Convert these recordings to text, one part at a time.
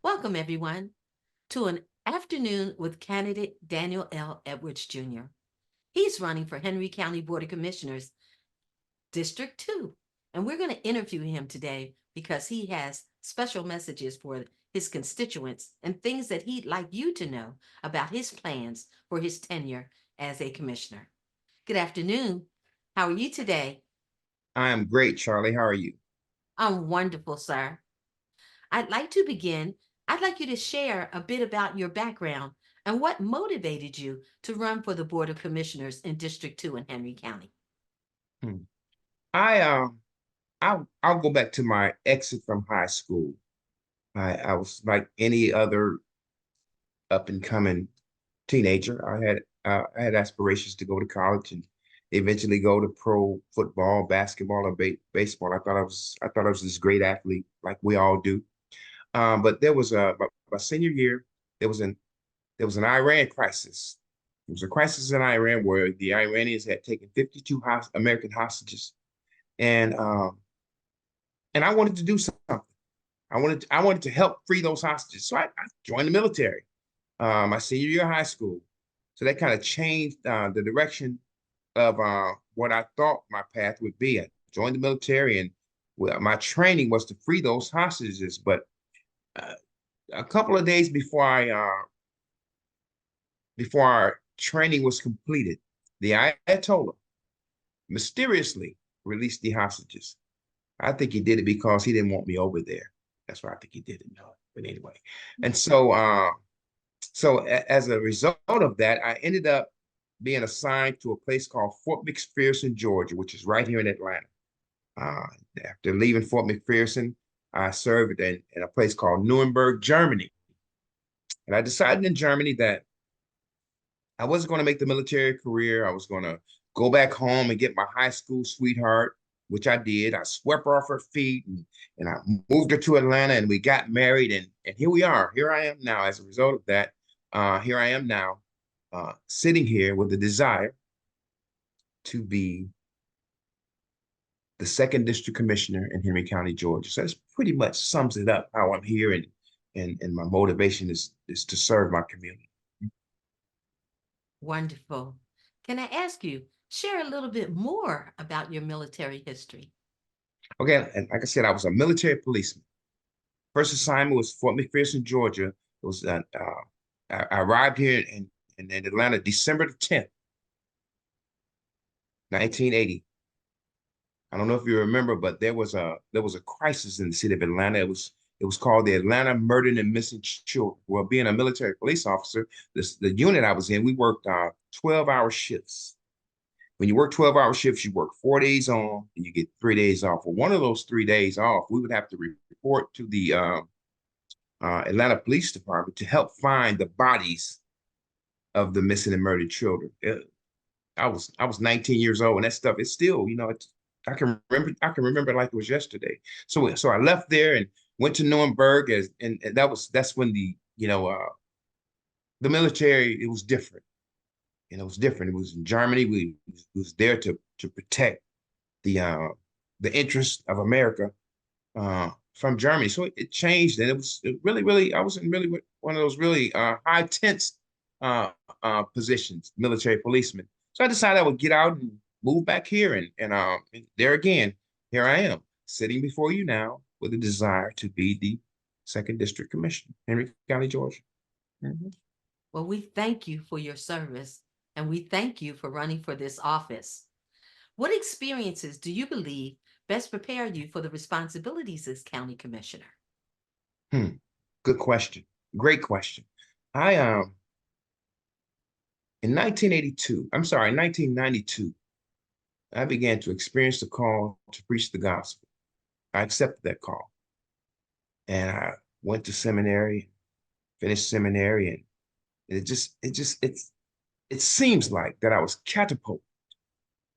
Welcome, everyone, to an afternoon with candidate Daniel L. Edwards Jr. He's running for Henry County Board of Commissioners, District 2. And we're going to interview him today because he has special messages for his constituents and things that he'd like you to know about his plans for his tenure as a commissioner. Good afternoon. How are you today? I am great, Charlie. How are you? I'm wonderful, sir. I'd like to begin. I'd like you to share a bit about your background and what motivated you to run for the Board of Commissioners in District 2 in Henry County. Hmm. I I'll go back to my exit from high school. I was like any other up and coming teenager. I had aspirations to go to college and eventually go to pro football, basketball, or baseball. I thought I was this great athlete, like we all do. But there was my senior year, there was an there was an Iran crisis. There was a crisis in Iran where the Iranians had taken 52 American hostages, and um, and I wanted to do something. I wanted to help free those hostages, so I joined the military. My senior year of high school. So that kind of changed the direction of what I thought my path would be. I joined the military, and well, my training was to free those hostages. But uh, a couple of days before our training was completed, the Ayatollah mysteriously released the hostages. I think he did it because he didn't want me over there. That's why I think he did it. No, but anyway, and as a result of that, I ended up being assigned to a place called Fort McPherson, Georgia, which is right here in Atlanta. Uh, After leaving Fort McPherson, I served in a place called Nuremberg, Germany. And I decided in Germany that I wasn't going to make the military career. I was going to go back home and get my high school sweetheart, which I did. I swept her off her feet and I moved her to Atlanta and we got married. And here we are. Here I am now. As a result of that, here I am now sitting here with the desire to be the second district commissioner in Henry County, Georgia. So that's pretty much sums it up how I'm here and my motivation is to serve my community. Wonderful. Can I ask you, share a little bit more about your military history? Okay, and like I said, I was a military policeman. First assignment was Fort McPherson, Georgia. It was I arrived here in Atlanta December the 10th, 1980. I don't know if you remember, but there was a crisis in the city of Atlanta. It was called the Atlanta Murdered and Missing Children. Well, being a military police officer, the unit I was in, we worked 12-hour shifts. When you work 12-hour shifts, you work 4 days on and you get 3 days off. Well, one of those 3 days off, we would have to report to the Atlanta Police Department to help find the bodies of the missing and murdered children. I was 19 years old, and that stuff is still, I can remember it like it was yesterday. So I left there and went to Nuremberg and that's when the military, it was different. It was different. It was in Germany. We was there to protect the uh the interests of America from Germany. So it changed, and it really I was in really one of those really high tense uh, positions, military policeman. So I decided I would get out and move back here, and there again, here I am sitting before you now with a desire to be the second district commissioner, Henry County, Georgia. Mhm. Well, we thank you for your service and we thank you for running for this office. What experiences do you believe best prepare you for the responsibilities as county commissioner? Hmm. Good question. Great question. I In 1982, I'm sorry, 1992. I began to experience the call to preach the gospel. I accepted that call and I went to seminary, finished seminary, and it seems like that I was catapulted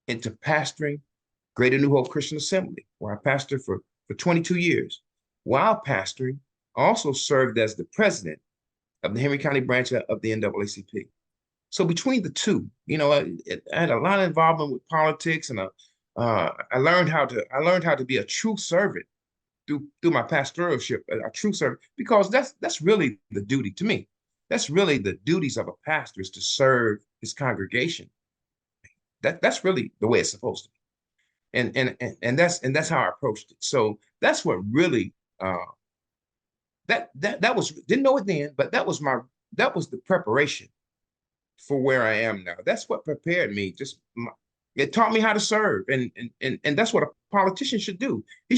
into pastoring Greater New Hope Christian Assembly, where I pastored for 22 years. While pastoring, I also served as the president of the Henry County branch of the NAACP. So between the two, I had a lot of involvement with politics, and I learned how to be a true servant through my pastoralship, a true servant, because that's really the duty to me. That's really the duties of a pastor, is to serve his congregation. That's really the way it's supposed to be. And that's how I approached it. So that's what really that was, didn't know it then, but that was the preparation for where I am now. That's what prepared me. It taught me how to serve, and that's what a politician should do. He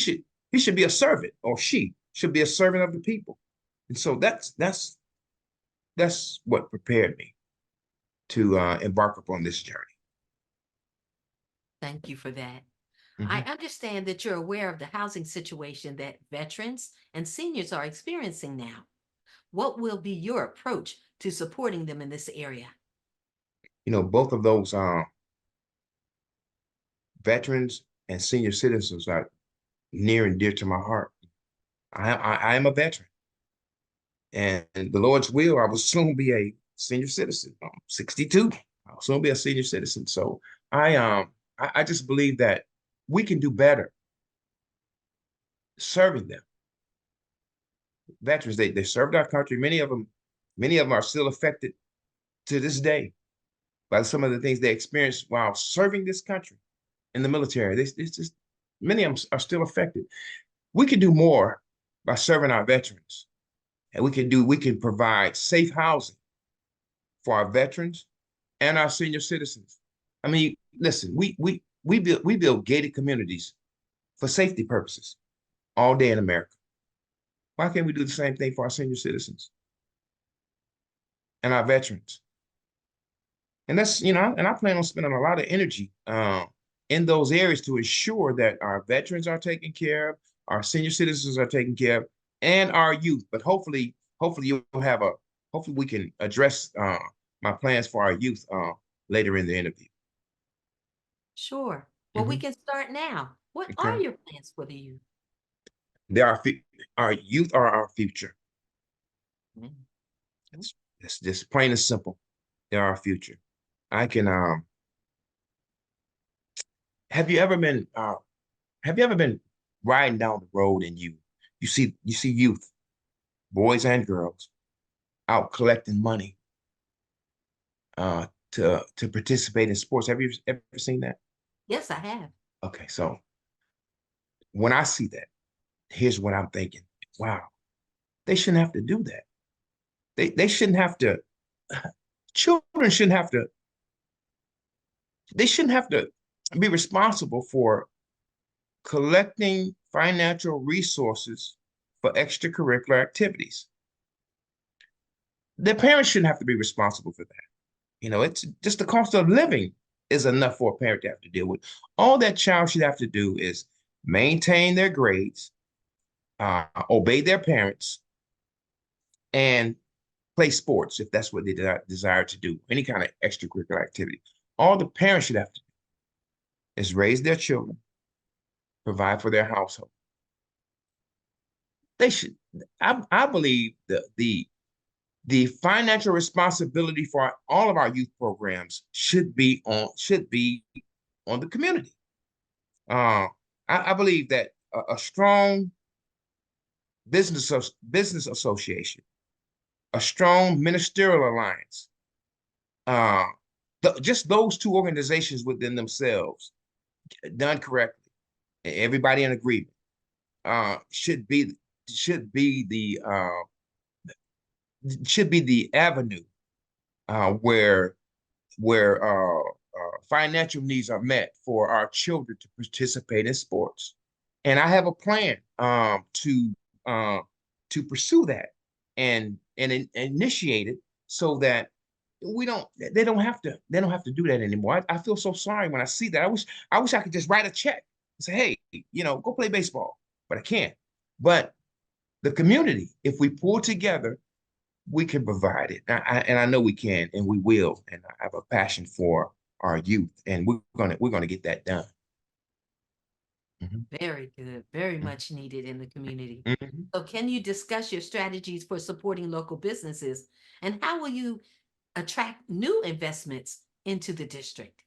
should be a servant, or she should be a servant of the people. And so that's what prepared me to embark upon this journey. Thank you for that. I Mhm. understand that you're aware of the housing situation that veterans and seniors are experiencing now. What will be your approach to supporting them in this area? Both of those veterans and senior citizens are near and dear to my heart. I am a veteran, and the Lord's will, I will soon be a senior citizen. I'm 62. I'll soon be a senior citizen. So I just believe that we can do better serving them. Veterans, they served our country. Many of them are still affected to this day by some of the things they experienced while serving this country in the military. It's just, many of them are still affected. We can do more by serving our veterans, and we can provide safe housing for our veterans and our senior citizens. I mean, listen, we build gated communities for safety purposes all day in America. Why can't we do the same thing for our senior citizens and our veterans? And I plan on spending a lot of energy in those areas to ensure that our veterans are taken care of, our senior citizens are taken care of, and our youth. But hopefully we can address my plans for our youth later in the interview. Sure. Well, we Mhm. can start now. What are Okay. your plans for the youth? They are our youth are our future. Mhm. It's just plain and simple. They're our future. I can have you ever been riding down the road, and you see youth, boys and girls, out collecting money to participate in sports. Have you ever seen that? Yes, I have. Okay, so when I see that, here's what I'm thinking. Wow, they shouldn't have to do that. They shouldn't have to, children shouldn't have to, they shouldn't have to be responsible for collecting financial resources for extracurricular activities. Their parents shouldn't have to be responsible for that. It's just the cost of living is enough for a parent to have to deal with. All that child should have to do is maintain their grades, obey their parents, and play sports if that's what they desire to do, any kind of extracurricular activity. All the parents should have to do is raise their children, provide for their household. They should, I believe the financial responsibility for all of our youth programs should be on the community. Uh, I believe that a strong business association, a strong ministerial alliance, uh, just those two organizations within themselves, done correctly, everybody in agreement, should be the avenue where financial needs are met for our children to participate in sports. And I have a plan uh, to pursue that and initiate it so that we don't they don't have to do that anymore. I feel so sorry when I see that. I wish I could just write a check and say, hey, go play baseball, but I can't. But the community, if we pull together, we can provide it. And I know we can, and we will. And I have a passion for our youth, and we're gonna get that done. Mhm, Very good. Very mhm, much needed in the community. mhm. So, can you discuss your strategies for supporting local businesses and how will you attract new investments into the district?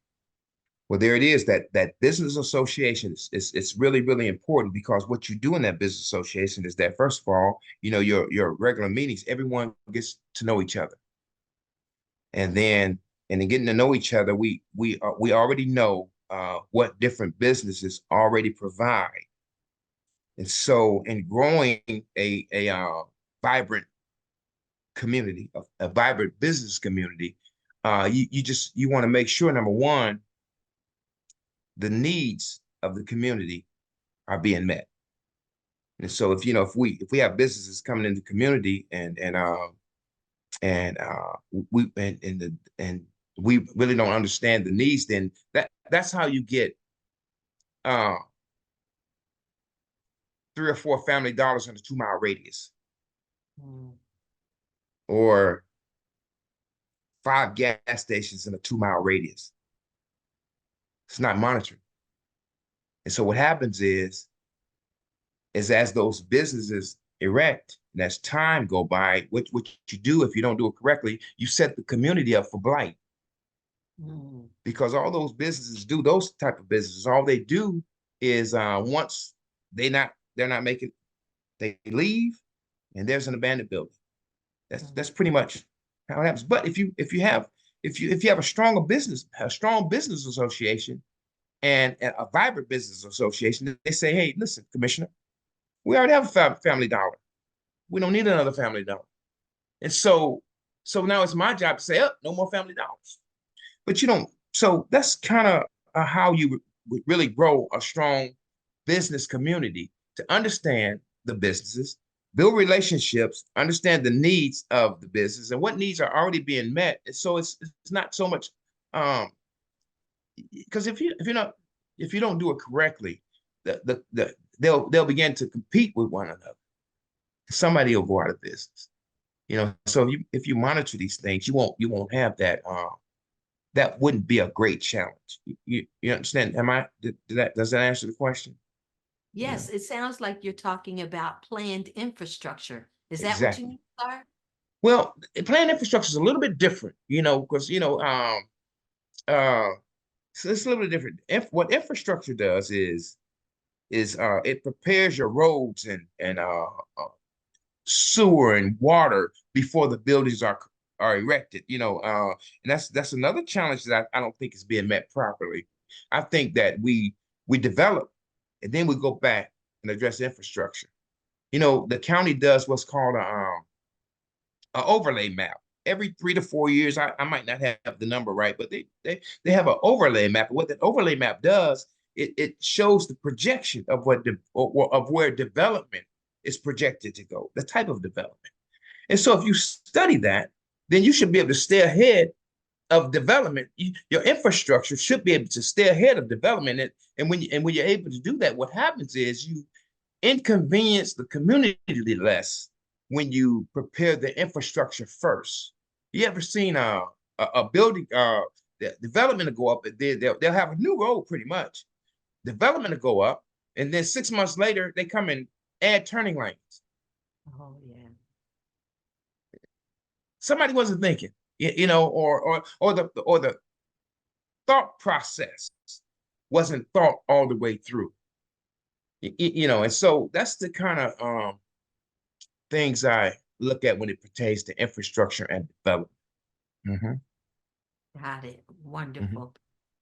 Well, there it is. That business association is it's really, really important because what you do in that business association is that first of all, your regular meetings, everyone gets to know each other. And then in getting to know each other, we already know what different businesses already provide. And so in growing a vibrant community, a vibrant business community, you want to make sure, number one, the needs of the community are being met. And so if we have businesses coming in the community and we really don't understand the needs, then that's how you get uh 3 or 4 Family Dollars in a 2 mile radius, Mm. or 5 gas stations in a 2 mile radius. It's not monitored. And so what happens is as those businesses erect and as time go by, what you do if you don't do it correctly, you set the community up for blight. Mm. Because all those businesses do those type of businesses, all they do is once they're not making, they leave and there's an abandoned building. That's pretty much how it happens. But if you have a strong business association and a vibrant business association, they say, hey, listen, Commissioner, we already have a Family Dollar. We don't need another Family Dollar. And so now it's my job to say, oh, no more Family Dollars. But you don't. So that's kind of how you would really grow a strong business community, to understand the businesses, build relationships, understand the needs of the business and what needs are already being met. And so it's not so much because if you don't do it correctly, they'll begin to compete with one another. Somebody will go out of business. So if you monitor these things, you won't have that. That wouldn't be a great challenge. You understand? Does that answer the question? Yeah, Yes, it sounds like you're talking about planned infrastructure. Is that what you exactly. mean, sir? Well, planned infrastructure is a little bit different, because so it's a little bit different. What infrastructure does is it prepares your roads and sewer and water before the buildings are erected. And that's another challenge that I don't think is being met properly. I think that we develop and then we go back and address infrastructure. The county does what's called a overlay map. Every 3 to 4 years, I might not have the number right, but they have an overlay map. And what that overlay map does, it shows the projection of of where development is projected to go, the type of development. And so if you study that, then you should be able to stay ahead of development. Your infrastructure should be able to stay ahead of development. And when you're able to do that, what happens is you inconvenience the community less when you prepare the infrastructure first. You ever seen a building the development will go up, and they'll have a new road pretty much. Development will go up, and then 6 months later they come and add turning lanes. Oh, yeah. Somebody wasn't thinking, or the thought process wasn't thought all the way through. And so that's the kind of things I look at when it pertains to infrastructure and development. Hmm. Got it. Hmm. Wonderful.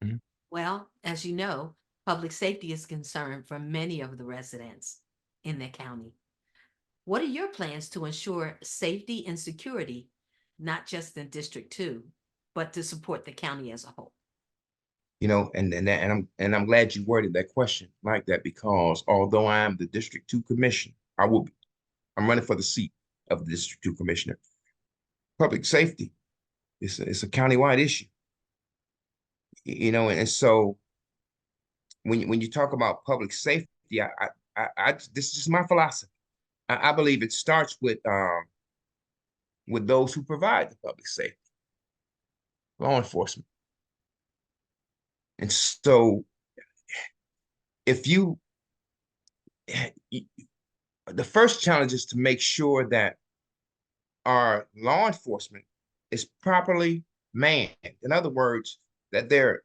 Hmm. Well, as you know, public safety is concerned for many of the residents in the county. What are your plans to ensure safety and security, not just in District 2, but to support the county as a whole? And I'm glad you worded that question like that, because although I am the District 2 commissioner, I'm running for the seat of the District 2 commissioner. Public safety is a countywide issue. And so when you talk about public safety, this is just my philosophy. I believe it starts with those who provide the public safety, law enforcement. And so if the first challenge is to make sure that our law enforcement is properly manned. In other words, that they're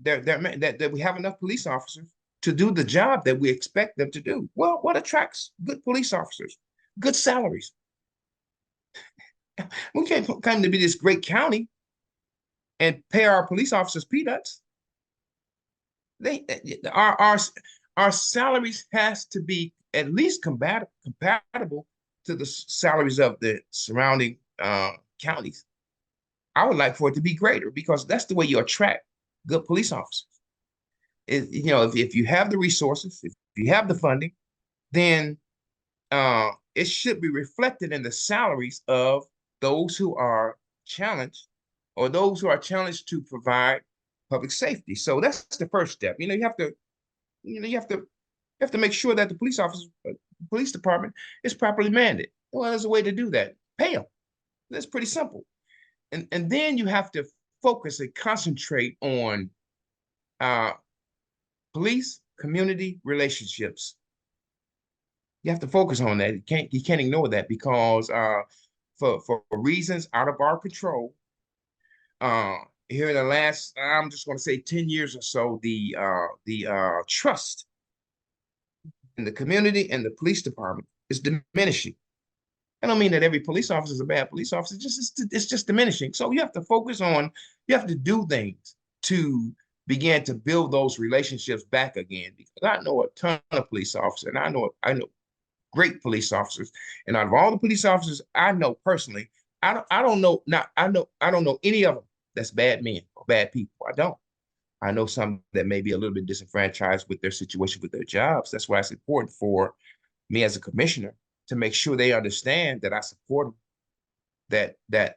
that we have enough police officers to do the job that we expect them to do. Well, what attracts good police officers? Good salaries. We can't come to be this great county and pay our police officers peanuts. They our salaries has to be at least compatible to the salaries of the surrounding counties. I would like for it to be greater because that's the way you attract good police officers. If you have the resources, if you have the funding, then it should be reflected in the salaries of those who are challenged or those who are challenged to provide public safety. So that's the first step. You have to make sure that the police department is properly manned. Well, there's a way to do that. Pay them. That's pretty simple. And then you have to focus and concentrate on police community relationships. You have to focus on that. You can't ignore that because for reasons out of our control, here in the last, I'm just going to say 10 years or so, the trust in the community and the police department is diminishing. I don't mean that every police officer is a bad police officer. It's just diminishing. So you have to do things to begin to build those relationships back again. Because I know a ton of police officers, and I know great police officers. And out of all the police officers I know personally, I don't know any of them that's bad men or bad people. I don't. I know some that may be a little bit disenfranchised with their situation with their jobs. That's why it's important for me as a commissioner to make sure they understand that I support them, that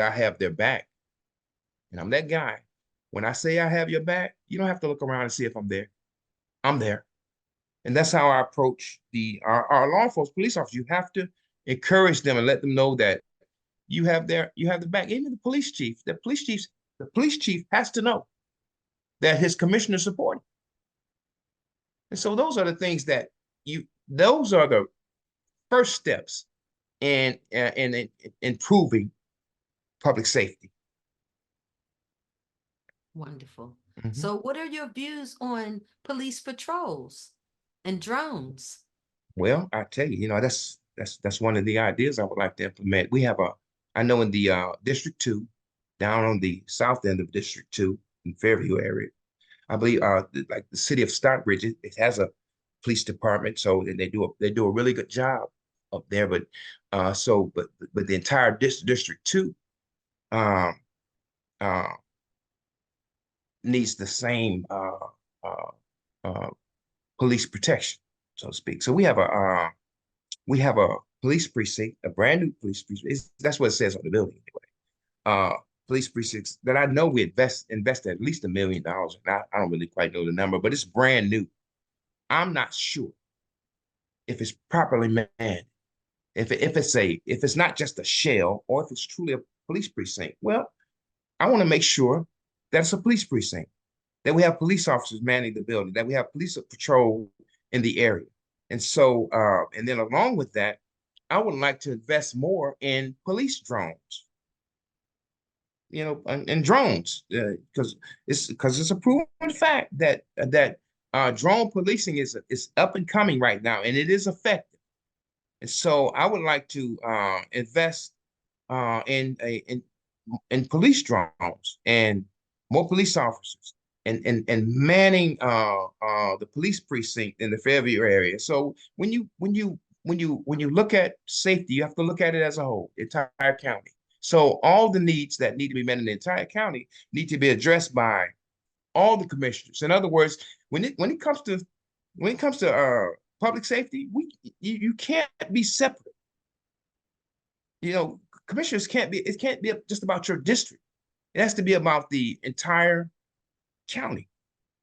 I have their back. And I'm that guy. When I say I have your back, you don't have to look around and see if I'm there. I'm there. And that's how I approach our law enforcement police officers. You have to encourage them and let them know that you have the back. Even the police chief, the police chief has to know that his commissioner support him. And so those are the things those are the first steps in improving public safety. Wonderful. Mhm. So what are your views on police patrols and drones? Well, I tell you, that's one of the ideas I would like to implement. I know in the District 2, down on the south end of District 2 in Fairview area, I believe like the city of Stockbridge, it has a police department, so they do a really good job up there. But the entire District 2 um uh needs the same uh police protection, so to speak. So we have a police precinct, a brand new police precinct. That's what it says on the building anyway. Police precincts that I know we invested at least $1 million. And I don't really quite know the number, but it's brand new. I'm not sure if it's properly manned, if it's not just a shell, or if it's truly a police precinct. Well, I want to make sure that it's a police precinct, that we have police officers manning the building, that we have police patrol in the area. And so, and then along with that, I would like to invest more in police drones, and drones, because it's a proven fact that drone policing is up and coming right now, and it is effective. And so I would like to invest in police drones and more police officers and manning the police precinct in the Fairview area. So when you look at safety, you have to look at it as a whole, entire county. So all the needs that need to be met in the entire county need to be addressed by all the commissioners. In other words, when it comes to public safety, you can't be separate. Commissioners it can't be just about your district. It has to be about the entire county.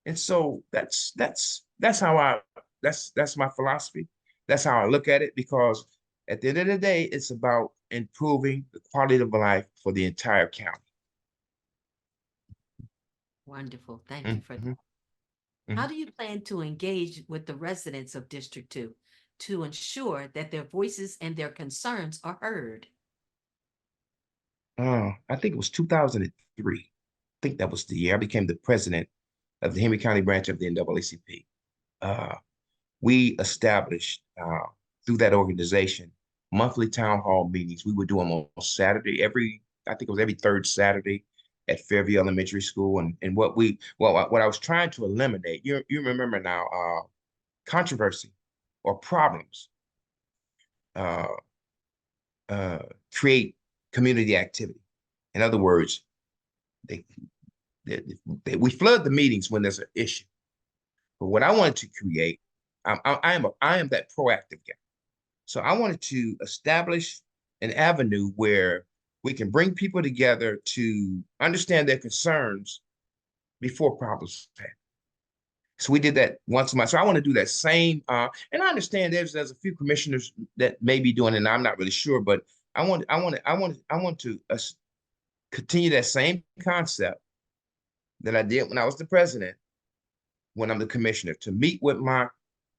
And so that's my philosophy. That's how I look at it, because at the end of the day, it's about improving the quality of life for the entire county. Wonderful. Thank you for that. How do you plan to engage with the residents of District 2 to ensure that their voices and their concerns are heard? I think it was 2003. think that was the year I became the president of the Henry County branch of the NAACP. Uh, we established through that organization monthly town hall meetings. We would do them on Saturday, I think it was every third Saturday at Fairview Elementary School. And what I was trying to eliminate, you remember now, controversy or problems uh, uh, create community activity. In other words, they, we flood the meetings when there's an issue. But what I wanted to create, I am that proactive guy. So I wanted to establish an avenue where we can bring people together to understand their concerns before problems happen. So we did that once a month. So I want to do that same. And I understand there's a few commissioners that may be doing it, and I'm not really sure, but I want to continue that same concept that I did when I was the president, when I'm the commissioner, to meet with my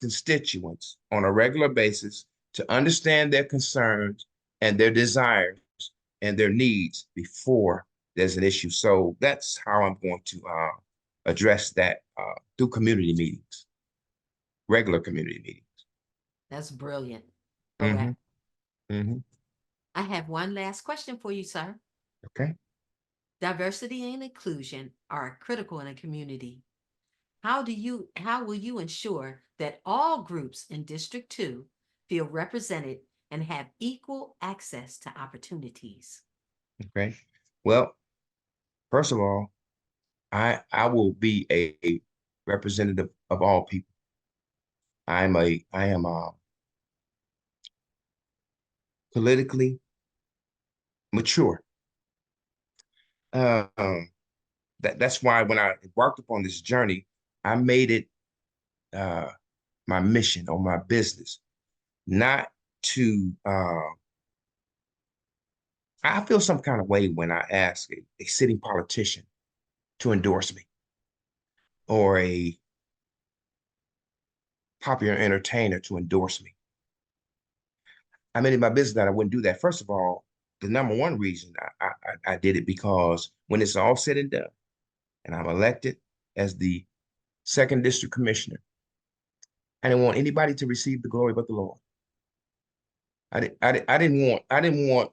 constituents on a regular basis to understand their concerns and their desires and their needs before there's an issue. So that's how I'm going to address that through community meetings, regular community meetings. That's brilliant. Mm-hmm. Correct. Mm-hmm. I have one last question for you, sir. Okay. Diversity and inclusion are critical in a community. How will you ensure that all groups in District 2 feel represented and have equal access to opportunities? Okay. Well, first of all, I will be a representative of all people. I am politically mature. Uh, um, that's why when I embarked upon this journey, I made it uh, my mission or my business, not to. I feel some kind of way when I ask a sitting politician to endorse me or a popular entertainer to endorse me. I made it my business that I wouldn't do that. First of all, the number one reason I did it because when it's all said and done, and I'm elected as the second district commissioner, I didn't want anybody to receive the glory but the Lord. I didn't want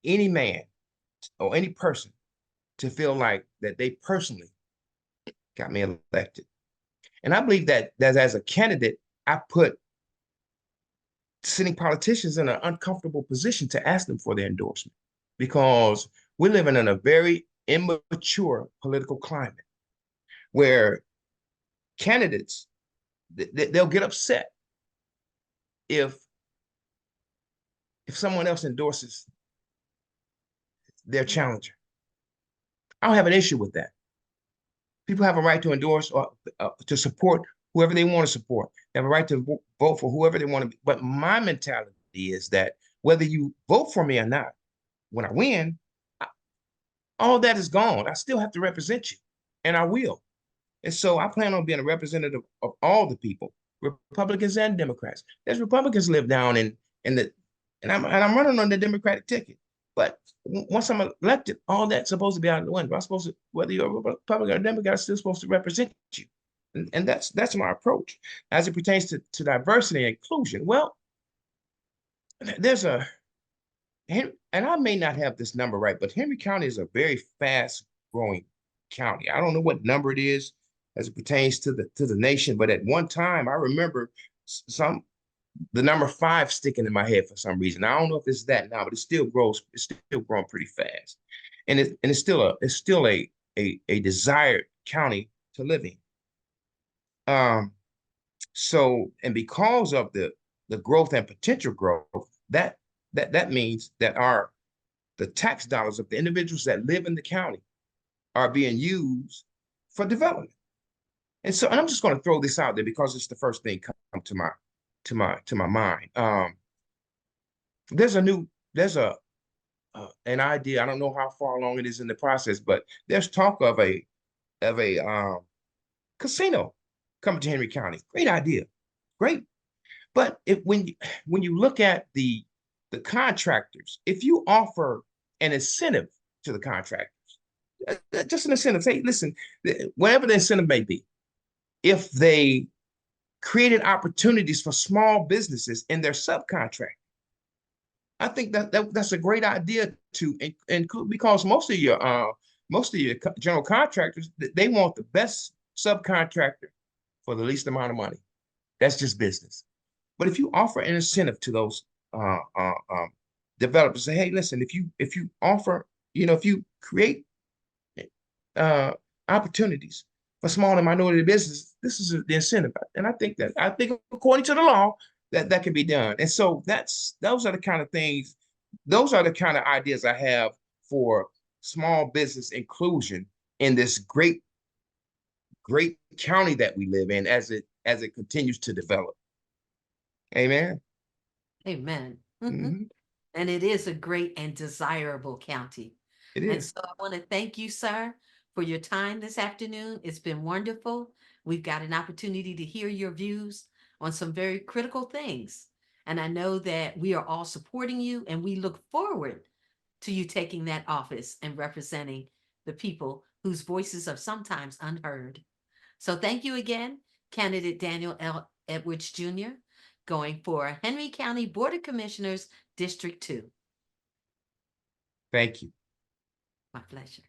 any man or any person to feel like that they personally got me elected. And I believe that as a candidate, I put sitting politicians in an uncomfortable position to ask them for their endorsement because we're living in a very immature political climate where candidates they'll get upset if someone else endorses their challenger. I don't have an issue with that. People have a right to endorse or to support whoever they want to support. They have a right to vote for whoever they want to. But my mentality is that whether you vote for me or not, when I win, all that is gone. I still have to represent you, and I will. And so I plan on being a representative of all the people, Republicans and Democrats. There's Republicans live down in the, and I'm running on the Democratic ticket. But once I'm elected, all that's supposed to be out of the window. I'm supposed to, whether you're a Republican or Democrat, I'm still supposed to represent you. And that's my approach. As it pertains to diversity and inclusion, well, there's and I may not have this number right, but Henry County is a very fast growing county. I don't know what number it is as it pertains to the nation, but at one time I remember the number 5 sticking in my head for some reason. I don't know if it's that now, but it still grows. It's still growing pretty fast, and it's still a desired county to live in. So and because of the growth and potential growth, that means that the tax dollars of the individuals that live in the county are being used for development. And so, and I'm just going to throw this out there because it's the first thing come to my mind. There's an idea. I don't know how far along it is in the process, but there's talk of a casino coming to Henry County. Great idea, great. But when you look at the contractors, if you offer an incentive to the contractors, just an incentive. Say, listen, whatever the incentive may be, if they created opportunities for small businesses in their subcontract, I think that's a great idea to include, because most of your general contractors, they want the best subcontractor for the least amount of money. That's just business. But if you offer an incentive to those uh, uh, um, developers, say, hey, listen, if you offer, if you create uh, opportunities for small and minority business, this is the incentive. And I think according to the law, that can be done. And so those are the kind of things, those are the kind of ideas I have for small business inclusion in this great county that we live in as it continues to develop. Amen. Amen. Mhm. And it is a great and desirable county. It And is. so I want to thank you, sir, for your time this afternoon. It's been wonderful. We've got an opportunity to hear your views on some very critical things. And I know that we are all supporting you, and we look forward to you taking that office and representing the people whose voices are sometimes unheard. So thank you again, candidate Daniel L. Edwards Jr., going for Henry County Board of Commissioners, District 2. Thank you. My pleasure.